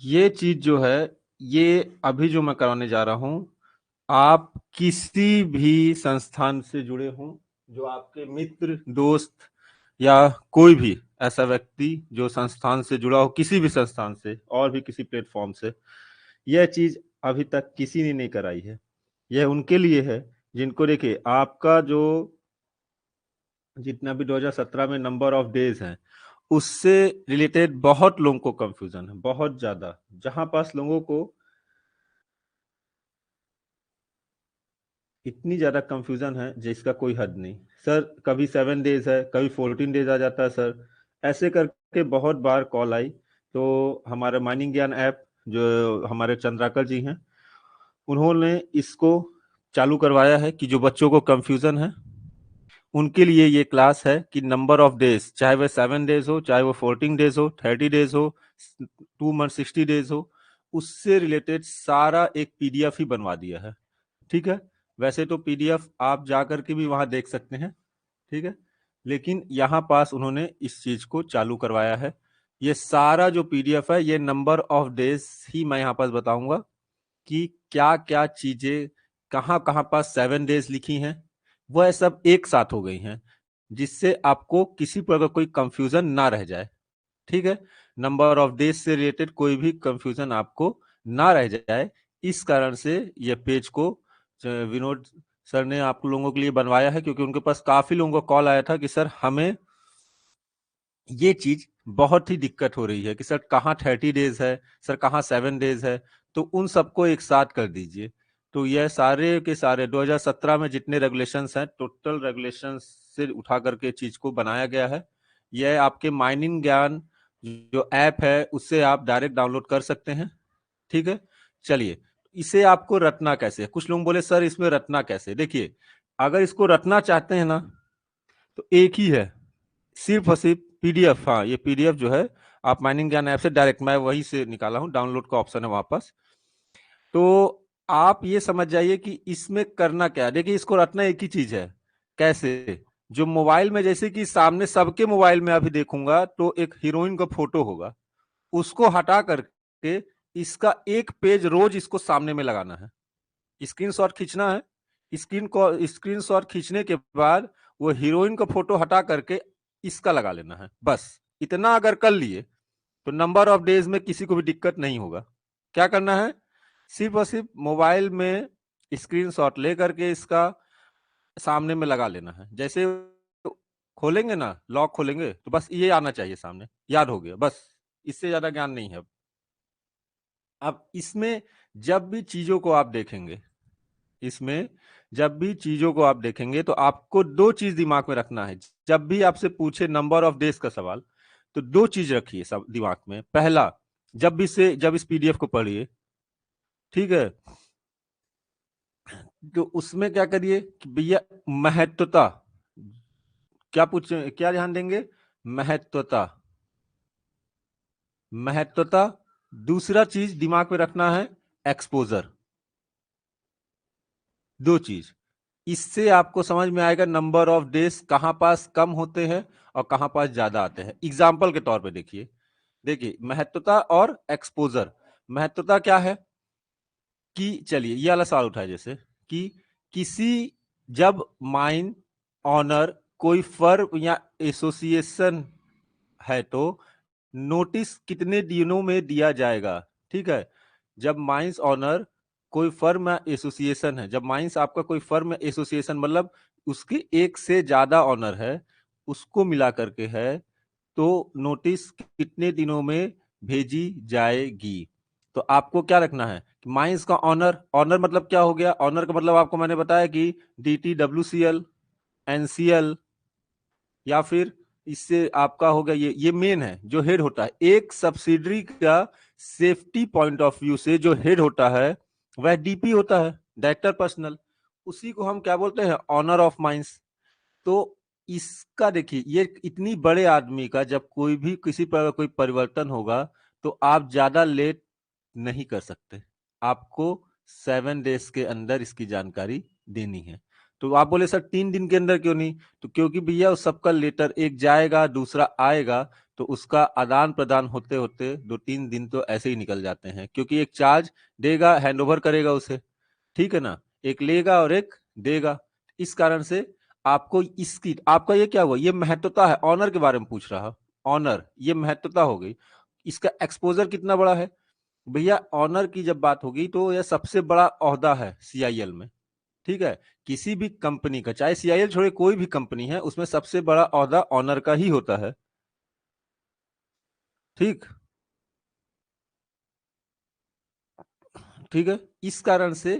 ये चीज जो है, ये अभी जो मैं कराने जा रहा हूं, आप किसी भी संस्थान से जुड़े हों, जो आपके मित्र दोस्त या कोई भी ऐसा व्यक्ति जो संस्थान से जुड़ा हो, किसी भी संस्थान से और भी किसी प्लेटफॉर्म से, यह चीज अभी तक किसी ने नहीं कराई है। यह उनके लिए है जिनको, देखिए, आपका जो जितना भी 2017 में नंबर ऑफ डेज हैं, उससे रिलेटेड बहुत लोगों को कंफ्यूजन है, बहुत ज्यादा, जहां पास लोगों को इतनी ज्यादा कंफ्यूजन है जिसका कोई हद नहीं। सर कभी 7 डेज है, कभी 14 डेज आ जाता है सर, ऐसे करके बहुत बार कॉल आई। तो हमारे माइनिंग ज्ञान ऐप, जो हमारे चंद्राकर जी हैं, उन्होंने इसको चालू करवाया है कि जो बच्चों को कंफ्यूजन है उनके लिए ये क्लास है कि नंबर ऑफ डेज, चाहे वह 7 डेज हो, चाहे वो 14 डेज हो, 30 डेज हो, 2 मंथ 60 डेज हो, उससे रिलेटेड सारा एक पीडीएफ ही बनवा दिया है। ठीक है, वैसे तो पीडीएफ आप जा करके भी वहां देख सकते हैं, ठीक है, लेकिन यहाँ पास उन्होंने इस चीज को चालू करवाया है। ये सारा जो पीडीएफ है, ये नंबर ऑफ डेज ही मैं यहाँ पास बताऊंगा कि क्या क्या चीजें कहाँ कहाँ पास 7 डेज लिखी हैं, वह सब एक साथ हो गई हैं, जिससे आपको किसी प्रकार कोई कंफ्यूजन ना रह जाए। ठीक है, नंबर ऑफ डेज से रिलेटेड कोई भी कंफ्यूजन आपको ना रह जाए, इस कारण से यह पेज को विनोद सर ने आप लोगों के लिए बनवाया है, क्योंकि उनके पास काफी लोगों का कॉल आया था कि सर हमें ये चीज बहुत ही दिक्कत हो रही है कि सर कहाँ 30 डेज है, सर कहाँ 7 डेज है, तो उन सबको एक साथ कर दीजिए। तो यह सारे के सारे 2017 में जितने रेगुलेशंस हैं, टोटल रेगुलेशंस से उठा करके चीज को बनाया गया है। यह आपके माइनिंग ज्ञान जो ऐप है उससे आप डायरेक्ट डाउनलोड कर सकते हैं। ठीक है, चलिए, इसे आपको रटना कैसे है? कुछ लोग बोले सर इसमें रटना कैसे? देखिए, अगर इसको रटना चाहते हैं ना, तो एक ही है, सिर्फ और सिर्फ पीडीएफ। हाँ, ये पीडीएफ जो है, आप माइनिंग ज्ञान ऐप से डायरेक्ट, मैं वही से निकाला हूं, डाउनलोड का ऑप्शन है वापस। तो आप ये समझ जाइए कि इसमें करना क्या है। देखिए, इसको रटना एक ही चीज है। कैसे? जो मोबाइल में, जैसे कि सामने सबके मोबाइल में अभी देखूंगा तो एक हीरोइन का फोटो होगा, उसको हटा करके इसका एक पेज रोज इसको सामने में लगाना है, स्क्रीनशॉट खींचना है। स्क्रीनशॉट खींचने के बाद वो हीरोइन का फोटो हटा करके इसका लगा लेना है, बस। इतना अगर कर लिए तो नंबर ऑफ डेज में किसी को भी दिक्कत नहीं होगा। क्या करना है? सिर्फ और सिर्फ मोबाइल में स्क्रीनशॉट ले करके इसका सामने में लगा लेना है। जैसे खोलेंगे ना, लॉक खोलेंगे तो बस ये आना चाहिए सामने, याद हो गया, बस। इससे ज्यादा ज्ञान नहीं है। अब इसमें जब भी चीजों को आप देखेंगे, इसमें जब भी चीजों को आप देखेंगे तो आपको दो चीज दिमाग में रखना है। जब भी आपसे पूछे नंबर ऑफ डेज का सवाल, तो दो चीज रखिए सब दिमाग में। पहला, जब इस पीडीएफ को पढ़िए, ठीक है, तो उसमें क्या करिए कि भैया महत्वता, क्या पूछे, क्या ध्यान देंगे? महत्वता, महत्वता। दूसरा चीज दिमाग में रखना है, एक्सपोजर। दो चीज, इससे आपको समझ में आएगा नंबर ऑफ डेज कहां पास कम होते हैं और कहां पास ज्यादा आते हैं। एग्जाम्पल के तौर पे देखिए, देखिए महत्वता और एक्सपोजर। महत्वता क्या है कि, चलिए ये वाला सवाल उठाए, जैसे कि किसी, जब माइन ऑनर कोई फर्म या एसोसिएशन है तो नोटिस कितने दिनों में दिया जाएगा? ठीक है, जब माइंस ऑनर कोई फर्म या एसोसिएशन है, जब माइंस आपका कोई फर्म या एसोसिएशन मतलब उसकी एक से ज्यादा ऑनर है, उसको मिला करके है, तो नोटिस कितने दिनों में भेजी जाएगी? तो आपको क्या रखना है कि माइंस का ऑनर, ऑनर मतलब क्या हो गया? ऑनर का मतलब आपको मैंने बताया कि डीटी, डब्ल्यूसीएल, एनसीएल, या फिर इससे आपका हो गया, ये मेन है जो हेड होता है एक सब्सिडरी का। सेफ्टी पॉइंट ऑफ व्यू से जो हेड होता है वह डीपी होता है, डायरेक्टर पर्सनल। उसी को हम क्या बोलते हैं? Owner of mines. तो इसका देखिए, ये इतनी बड़े आदमी का जब कोई भी किसी पर कोई परिवर्तन होगा, तो आप ज्यादा लेट नहीं कर सकते, आपको 7 डेज के अंदर इसकी जानकारी देनी है। तो आप बोले सर 3 दिन के अंदर क्यों नहीं? तो क्योंकि भैया उस सबका लेटर एक जाएगा, दूसरा आएगा, तो उसका आदान प्रदान होते होते 2-3 दिन तो ऐसे ही निकल जाते हैं, क्योंकि एक चार्ज देगा, हैंडओवर करेगा उसे, ठीक है ना, एक लेगा और एक देगा। इस कारण से आपको इसकी, आपका ये क्या हुआ, ये महत्वता है, ऑनर के बारे में पूछ रहा, ऑनर, ये महत्वता हो गई। इसका एक्सपोजर कितना बड़ा है भैया, ऑनर की जब बात होगी तो यह सबसे बड़ा ओहदा है सीआईएल में, ठीक है। किसी भी कंपनी का, चाहे सीआईएल छोड़े कोई भी कंपनी है, उसमें सबसे बड़ा ओहदा ऑनर का ही होता है, ठीक, ठीक है। इस कारण से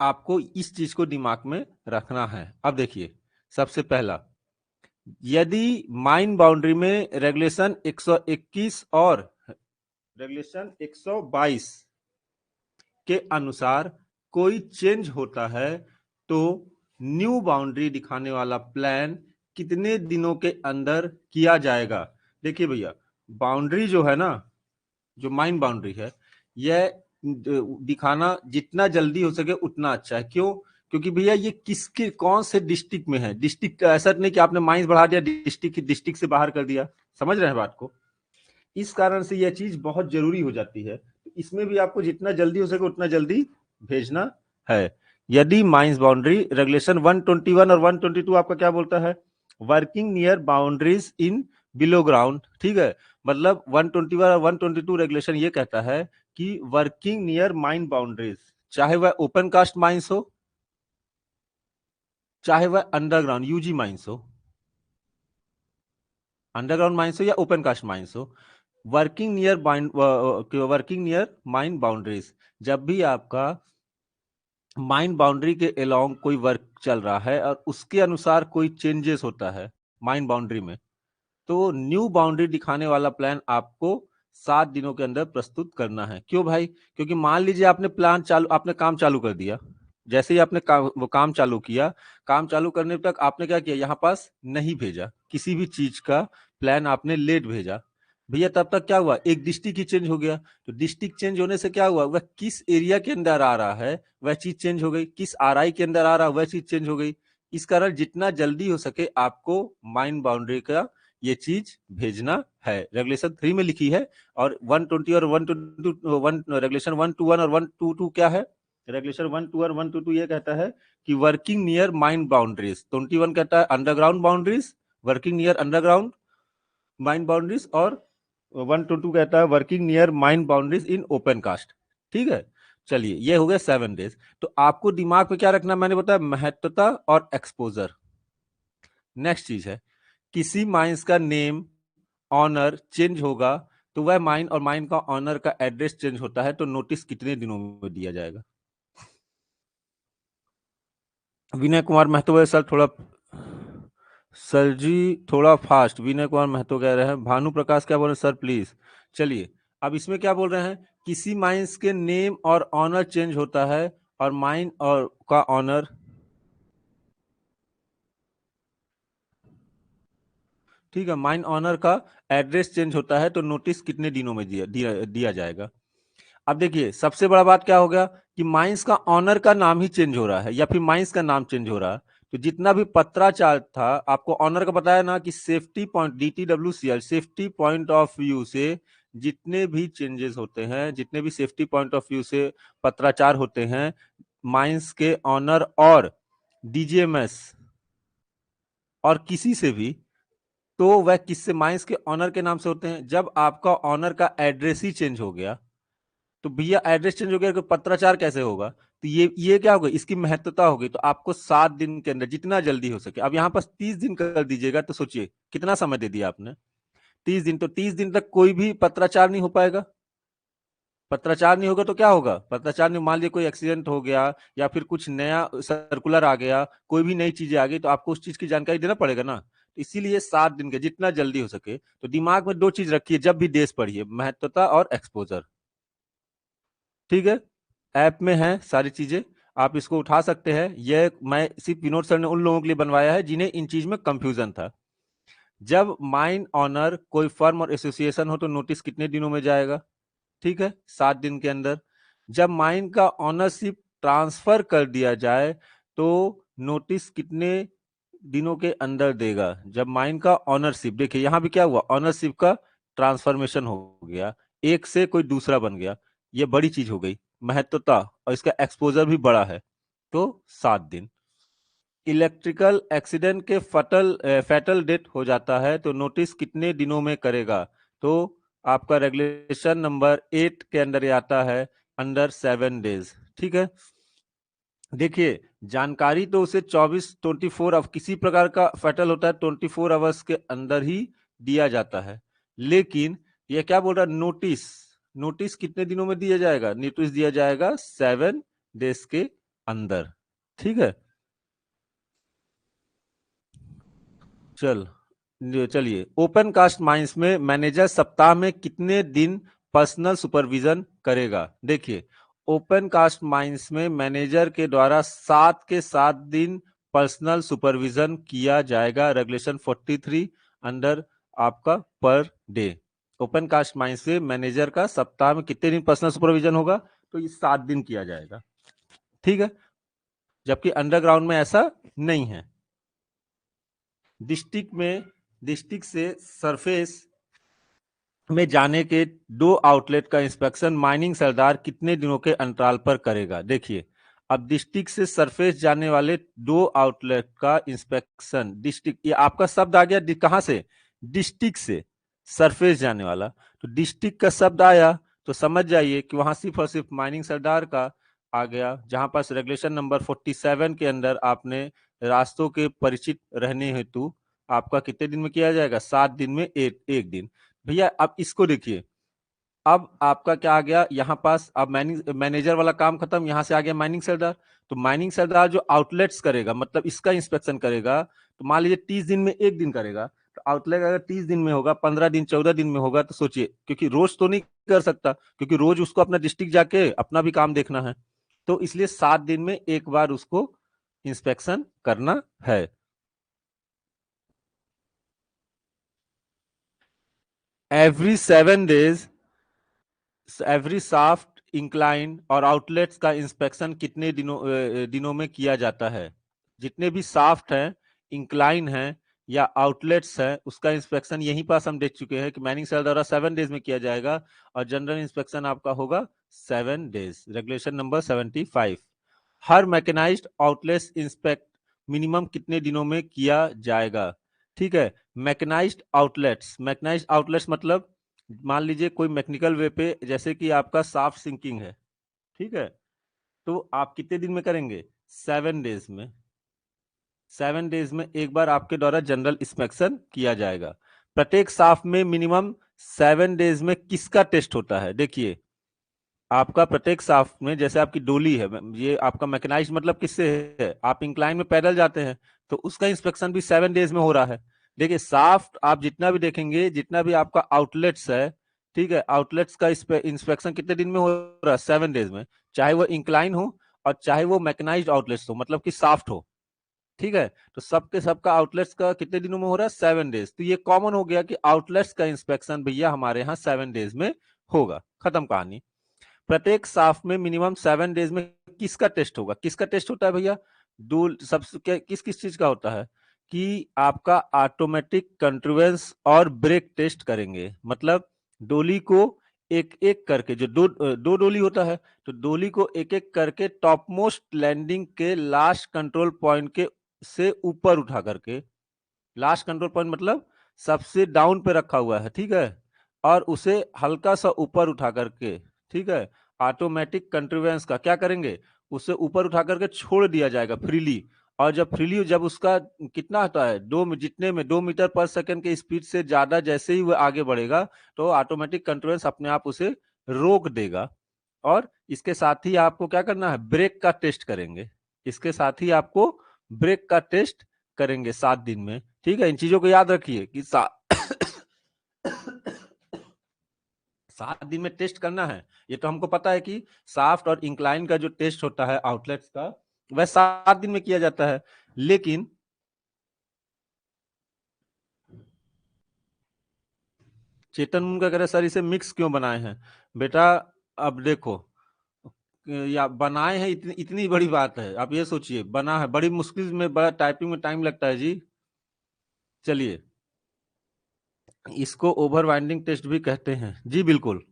आपको इस चीज को दिमाग में रखना है। अब देखिए, सबसे पहला, यदि माइन बाउंड्री में रेगुलेशन 121 और रेगुलेशन 122 के अनुसार कोई चेंज होता है, तो न्यू बाउंड्री दिखाने वाला प्लान कितने दिनों के अंदर किया जाएगा। देखिए भैया, बाउंड्री जो है ना, जो माइन बाउंड्री है, यह दिखाना जितना जल्दी हो सके उतना अच्छा है। क्यों? क्योंकि भैया ये किसके, कौन से डिस्ट्रिक्ट में है, डिस्ट्रिक्ट ऐसा नहीं कि आपने माइंस बढ़ा दिया, डिस्ट्रिक्ट से बाहर कर दिया, समझ रहे हैं बात को। इस कारण से यह चीज बहुत जरूरी हो जाती है। तो इसमें भी आपको जितना जल्दी हो सके उतना जल्दी भेजना है। यदि माइंस बाउंड्री रेगुलेशन 121 और 122 आपका क्या बोलता है, working near boundaries in below ground, ठीक है। मतलब 121 और 122 रेगुलेशन ये कहता है कि वर्किंग नियर माइन बाउंड्रीज, चाहे वह ओपन कास्ट माइंस हो, चाहे वह अंडरग्राउंड यूजी माइंस हो, अंडरग्राउंड माइंस हो या ओपन कास्ट माइंस हो, वर्किंग नियर माइन बाउंड्रीज, जब भी आपका माइन बाउंड्री के अलोंग कोई वर्क चल रहा है और उसके अनुसार कोई चेंजेस होता है माइन बाउंड्री में, तो न्यू बाउंड्री दिखाने वाला प्लान आपको 7 दिनों के अंदर प्रस्तुत करना है। क्यों भाई? क्योंकि मान लीजिए आपने प्लान चालू, आपने काम चालू कर दिया, जैसे ही आपने वो काम चालू किया, काम चालू करने तक आपने क्या किया, यहाँ पास नहीं भेजा किसी भी चीज का प्लान, आपने लेट भेजा भैया, तब तक क्या हुआ, एक डिस्ट्रिक्ट ही चेंज हो गया। तो डिस्ट्रिक्ट चेंज होने से क्या हुआ, वह किस एरिया के अंदर आ रहा है वह चीज चेंज हो गई, किस आरआई के अंदर आ रहा है वह चीज चेंज हो गई। इस कारण जितना जल्दी हो सके आपको माइन बाउंड्री का ये चीज भेजना है। रेगुलेशन 3 में लिखी है, और 120 और 122 रेगुलेशन 121 और 122 क्या है, रेगुलेशन 121 और 122 ये कहता है कि वर्किंग नियर माइन बाउंड्रीज, 21 कहता है underground boundaries, working near underground mine boundaries, और 122 कहता है working near mine boundaries in open cast, ठीक है। चलिए, ये हो गया 7 डेज। तो आपको दिमाग में क्या रखना, मैंने बताया महत्वता और एक्सपोजर। नेक्स्ट चीज है, किसी माइंस का नेम, ऑनर चेंज होगा, तो वह माइन और माइन का ऑनर का एड्रेस चेंज होता है, तो नोटिस कितने दिनों में दिया जाएगा। विनय कुमार महतो सर थोड़ा, सर जी थोड़ा फास्ट, विनय कुमार महतो कह रहे हैं। भानु प्रकाश क्या बोल रहे हैं, सर प्लीज। चलिए, अब इसमें क्या बोल रहे हैं, किसी माइंस के नेम और ऑनर चेंज होता है, और माइन और का ऑनर, ठीक है, माइन ऑनर का एड्रेस चेंज होता है, तो नोटिस कितने दिनों में दिया जाएगा। अब देखिए, सबसे बड़ा बात क्या हो गया कि माइंस का ऑनर का नाम ही चेंज हो रहा है, या फिर माइंस का नाम चेंज हो रहा है। तो जितना भी पत्राचार था, आपको ऑनर का बताया ना कि safety point, DTWCL safety point of view से जितने भी चेंजेस होते हैं, जितने भी सेफ्टी पॉइंट ऑफ व्यू से पत्राचार होते हैं माइंस के ऑनर और DGMS और किसी से भी, तो वह किससे, माइंस के ऑनर के नाम से होते हैं। जब आपका ऑनर का एड्रेस ही चेंज हो गया, तो भैया एड्रेस चेंज हो गया, पत्राचार कैसे होगा, तो ये क्या होगा, इसकी महत्वता होगी। तो आपको 7 दिन के अंदर जितना जल्दी हो सके, अब यहाँ पर 30 दिन कर दीजिएगा, तो सोचिए कितना समय दे दिया आपने, 30 दिन। तो 30 दिन तक कोई भी पत्राचार नहीं हो पाएगा। पत्राचार नहीं होगा तो क्या होगा, पत्राचार नहीं, मान लीजिए कोई एक्सीडेंट हो गया, या फिर कुछ नया सर्कुलर आ गया, कोई भी नई चीजें आ गई, तो आपको उस चीज की जानकारी देना पड़ेगा ना। इसीलिए 7 दिन के जितना जल्दी हो सके। तो दिमाग में 2 चीज रखिए जब भी देश पढ़िए, महत्वता और एक्सपोजर, ठीक है। ऐप में है सारी चीजें, आप इसको उठा सकते हैं। यह मैं सिर्फ विनोद सर ने उन लोगों के लिए बनवाया है जिन्हें इन चीज में कंफ्यूजन था। जब माइन ऑनर कोई फर्म और एसोसिएशन हो, तो नोटिस कितने दिनों में जाएगा, ठीक है, 7 दिन के अंदर। जब माइन का ऑनरशिप ट्रांसफर कर दिया जाए, तो नोटिस कितने दिनों के अंदर देगा। जब माइन का ऑनरशिप, देखिए यहां भी क्या हुआ, ऑनरशिप का ट्रांसफॉर्मेशन हो गया, एक से कोई दूसरा बन गया, ये बड़ी चीज हो गई, महत्वता और इसका एक्सपोजर भी बड़ा है, तो 7 दिन। इलेक्ट्रिकल एक्सीडेंट के फैटल डेथ हो जाता है तो नोटिस कितने दिनों में करेगा? तो आपका रेगुलेशन नंबर 8 के अंदर ये आता है, अंडर 7 डेज। ठीक है, देखिए जानकारी तो उसे 24 अब किसी प्रकार का फैटल होता है 24 आवर्स के अंदर ही दिया जाता है, लेकिन ये क्या बोल रहा है, नोटिस, नोटिस कितने दिनों में दिया जाएगा? नोटिस दिया जाएगा 7 डेज के अंदर। ठीक है, चलिए, ओपन कास्ट माइंस में मैनेजर सप्ताह में कितने दिन पर्सनल सुपरविजन करेगा? देखिए, ओपन कास्ट माइंस में मैनेजर के द्वारा 7 के 7 दिन पर्सनल सुपरविजन किया जाएगा, रेगुलेशन 43 अंडर आपका per day. Open cast mines से मैनेजर का सप्ताह में कितने दिन पर्सनल सुपरविजन होगा? तो ये 7 दिन किया जाएगा। ठीक है, जबकि अंडरग्राउंड में ऐसा नहीं है। डिस्ट्रिक्ट से सरफेस में जाने के 2 आउटलेट का इंस्पेक्शन माइनिंग सरदार कितने दिनों के अंतराल पर करेगा? देखिए, अब डिस्ट्रिक्ट से सरफेस जाने वाले 2 आउटलेट का इंस्पेक्शन, डिस्ट्रिक्ट, ये आपका शब्द आ गया कहां से? डिस्ट्रिक्ट से सरफेस जाने वाला, तो डिस्ट्रिक्ट का शब्द आया तो समझ जाइए कि वहां सिर्फ और सिर्फ माइनिंग सरदार का आ गया, जहां पास रेगुलेशन नंबर 47 के अंदर आपने रास्तों के परिचित रहने हेतु आपका कितने दिन में किया जाएगा? 7 दिन में एक दिन। भैया अब इसको देखिए, अब आपका क्या आ गया यहाँ पास, अब मैनेजर वाला काम खत्म, यहां से आ गया माइनिंग सरदार। तो माइनिंग सरदार जो आउटलेट्स करेगा, मतलब इसका इंस्पेक्शन करेगा, तो मान लीजिए 30 दिन में एक दिन करेगा, तो आउटलेट अगर 30 दिन में होगा, 15 दिन 14 दिन में होगा, तो सोचिए, क्योंकि रोज तो नहीं कर सकता, क्योंकि रोज उसको अपना डिस्ट्रिक्ट जाके अपना भी काम देखना है, तो इसलिए 7 दिन में एक बार उसको इंस्पेक्शन करना है। Every 7 days every shaft, incline और आउटलेट्स का इंस्पेक्शन कितने दिनों में किया जाता है? जितने भी शाफ्ट हैं, इंक्लाइन हैं या आउटलेट्स हैं, उसका इंस्पेक्शन यहीं पास हम देख चुके हैं कि मैनिंग सेल द्वारा 7 डेज में किया जाएगा, और जनरल इंस्पेक्शन आपका होगा 7 डेज, रेगुलेशन नंबर 75। हर मैकेनाइज्ड आउटलेट्स इंस्पेक्ट मिनिमम कितने दिनों में किया जाएगा? ठीक है, मैकेनाइज्ड आउटलेट्स मतलब मान लीजिए कोई मैकेनिकल वे पे, जैसे कि आपका साफ सिंकिंग है, ठीक है, तो आप कितने दिन में करेंगे? 7 डेज में। 7 डेज में एक बार आपके द्वारा जनरल इंस्पेक्शन किया जाएगा। प्रत्येक साफ में मिनिमम 7 डेज में किसका टेस्ट होता है? देखिए, आपका प्रत्येक साफ में, जैसे आपकी डोली है, ये आपका मैकेनाइज्ड मतलब किससे है? आप इंक्लाइन में पैदल जाते हैं, तो उसका इंस्पेक्शन भी 7 डेज में हो रहा है। देखिए, साफ्ट आप जितना भी देखेंगे, जितना भी आपका आउटलेट्स है, ठीक है, आउटलेट्स का इंस्पेक्शन कितने दिन में हो रहा है? 7 डेज में, चाहे वो इंक्लाइन हो और चाहे वो मैकेनाइज्ड आउटलेट्स हो, मतलब कि साफ्ट हो। ठीक है, तो सबके सबका आउटलेट्स का कितने दिनों में हो रहा है? 7 डेज। तो ये कॉमन हो गया कि आउटलेट्स का इंस्पेक्शन भैया हमारे यहाँ 7 डेज में होगा, खत्म कहानी। प्रत्येक साफ में मिनिमम 7 डेज में किसका टेस्ट होगा? किसका टेस्ट होता है भैया? दो सबसे किस किस चीज का होता है कि आपका ऑटोमेटिक कंट्रीवेंस और ब्रेक टेस्ट करेंगे, मतलब डोली को एक एक करके, जो दो डोली होता है, तो डोली को एक एक करके टॉप मोस्ट लैंडिंग के लास्ट कंट्रोल पॉइंट के से ऊपर उठा करके, लास्ट कंट्रोल पॉइंट मतलब सबसे डाउन पे रखा हुआ है, ठीक है, और उसे हल्का सा ऊपर उठा करके, ठीक है, ऑटोमेटिक कंट्रीवेंस का क्या करेंगे? उसे ऊपर उठा करके छोड़ दिया जाएगा फ्रीली, और जब उसका कितना होता है, जितने में 2 मीटर पर सेकंड के स्पीड से ज्यादा जैसे ही वह आगे बढ़ेगा, तो ऑटोमेटिक कंट्रीवेंस अपने आप उसे रोक देगा। और इसके साथ ही आपको क्या करना है? ब्रेक का टेस्ट करेंगे। इसके साथ ही आपको ब्रेक का टेस्ट करेंगे 7 दिन में। ठीक है, इन चीजों को याद रखिए कि 7 दिन में टेस्ट करना है। ये तो हमको पता है कि साफ्ट और इंक्लाइन का जो टेस्ट होता है आउटलेट्स का, वह 7 दिन में किया जाता है। लेकिन चेतन मुनगा कह रहे सर इसे मिक्स क्यों बनाए हैं? बेटा अब देखो, या बनाए हैं, इतनी इतनी बड़ी बात है, आप ये सोचिए, बना है, बड़ी मुश्किल में, बड़ा टाइपिंग में टाइम लगता है जी। चलिए, इसको ओवर वाइंडिंग टेस्ट भी कहते हैं जी, बिल्कुल।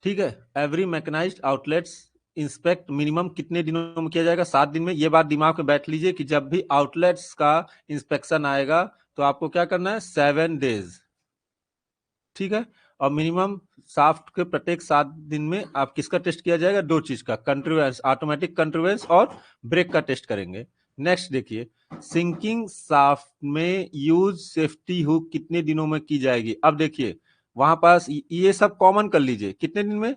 ठीक है, every mechanised outlets inspect minimum कितने दिनों में किया जाएगा? 7 दिन में। ये बात दिमाग में बैठ लीजिए कि जब भी आउटलेट्स का इंस्पेक्शन आएगा तो आपको क्या करना है? 7 डेज। ठीक है, और मिनिमम शाफ्ट के प्रत्येक 7 दिन में आप किसका टेस्ट किया जाएगा? 2 चीज का, कंट्रीवेंस, ऑटोमेटिक कंट्रीवेंस और ब्रेक का टेस्ट करेंगे। नेक्स्ट देखिए, सिंकिंग शाफ्ट में यूज सेफ्टी हुक कितने दिनों में की जाएगी? अब देखिए वहां पास ये सब कॉमन कर लीजिए, कितने दिन में?